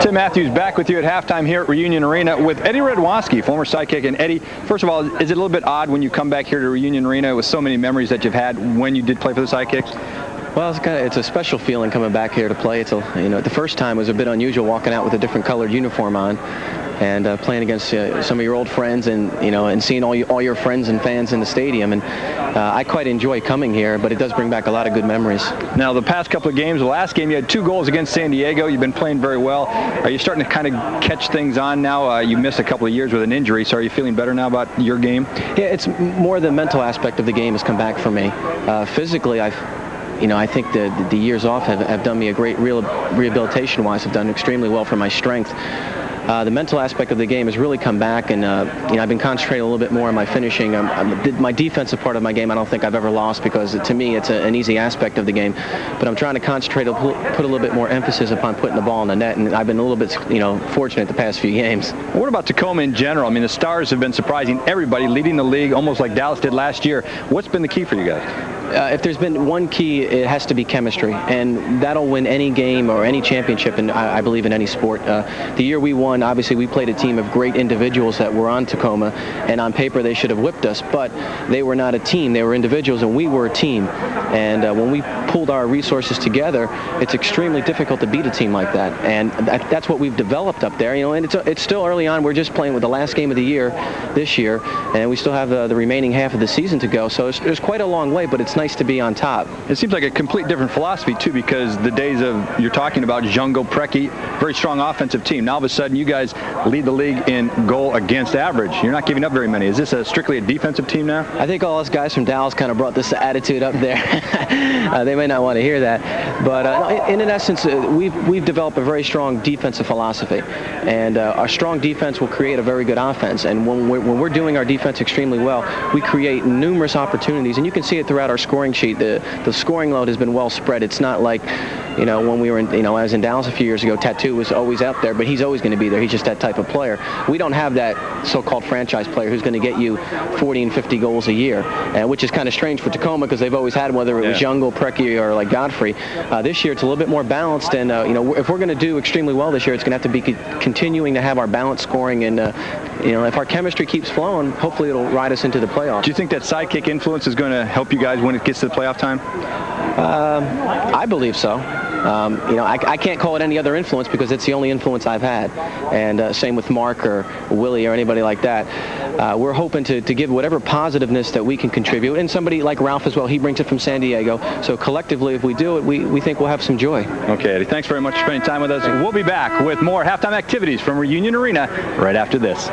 Tim Matthews back with you at halftime here at Reunion Arena with Eddie Radwanski, former Sidekick. And Eddie, first of all, is it a little bit odd when you come back here to Reunion Arena with so many memories that you've had when you did play for the Sidekicks? Well, it's a special feeling coming back here to play. It's the first time was a bit unusual walking out with a different colored uniform on and playing against some of your old friends and seeing all your friends and fans in the stadium. And I quite enjoy coming here, but it does bring back a lot of good memories. Now, the past couple of games, the last game, you had 2 goals against San Diego. You've been playing very well. Are you starting to kind of catch things on now? You missed a couple of years with an injury, so are you feeling better now about your game? Yeah, it's more the mental aspect of the game has come back for me. Physically, I think the years off have done me a great rehabilitation-wise. Have done extremely well for my strength. The mental aspect of the game has really come back, and I've been concentrating a little bit more on my finishing. My defensive part of my game, I don't think I've ever lost, because to me it's an easy aspect of the game. But I'm trying to concentrate, put a little bit more emphasis upon putting the ball in the net, and I've been a little bit, fortunate the past few games. What about Tacoma in general? I mean, the Stars have been surprising everybody, leading the league almost like Dallas did last year. What's been the key for you guys? If there's been one key, it has to be chemistry, and that'll win any game or any championship, and I believe in any sport. The year we won, obviously we played a team of great individuals that were on Tacoma, and on paper they should have whipped us, but they were not a team. They were individuals, and we were a team. And when we pulled our resources together, it's extremely difficult to beat a team like that, and that's what we've developed up there. And it's still early on. We're just playing with the last game of the year this year, and we still have the remaining half of the season to go, so it's quite a long way, but it's nice to be on top. It seems like a complete different philosophy too, because the days of, you're talking about Jungle, Preki, very strong offensive team. Now all of a sudden you guys lead the league in goal against average. You're not giving up very many. Is this strictly a defensive team now? I think all us guys from Dallas kind of brought this attitude up there. They may not want to hear that, but in essence, we've developed a very strong defensive philosophy, and our strong defense will create a very good offense. And when we're doing our defense extremely well, we create numerous opportunities, and you can see it throughout our scoring sheet. The scoring load has been well spread. It's not like, when we were in, I was in Dallas a few years ago, Tattoo was always out there, but he's always going to be there. He's just that type of player. We don't have that so-called franchise player who's going to get you 40 and 50 goals a year, which is kind of strange for Tacoma, because they've always had them, whether it was Jungle, Preki, or like Godfrey. This year it's a little bit more balanced, and if we're going to do extremely well this year, it's going to have to be continuing to have our balanced scoring, and if our chemistry keeps flowing, hopefully it'll ride us into the playoffs. Do you think that Sidekick influence is going to help you guys when it gets to the playoff time? I believe so. I can't call it any other influence, because it's the only influence I've had. And same with Mark or Willie or anybody like that. We're hoping to give whatever positiveness that we can contribute. And somebody like Ralph as well, he brings it from San Diego. So collectively, if we do it, we think we'll have some joy. Okay, Eddie, thanks very much for spending time with us. We'll be back with more halftime activities from Reunion Arena right after this.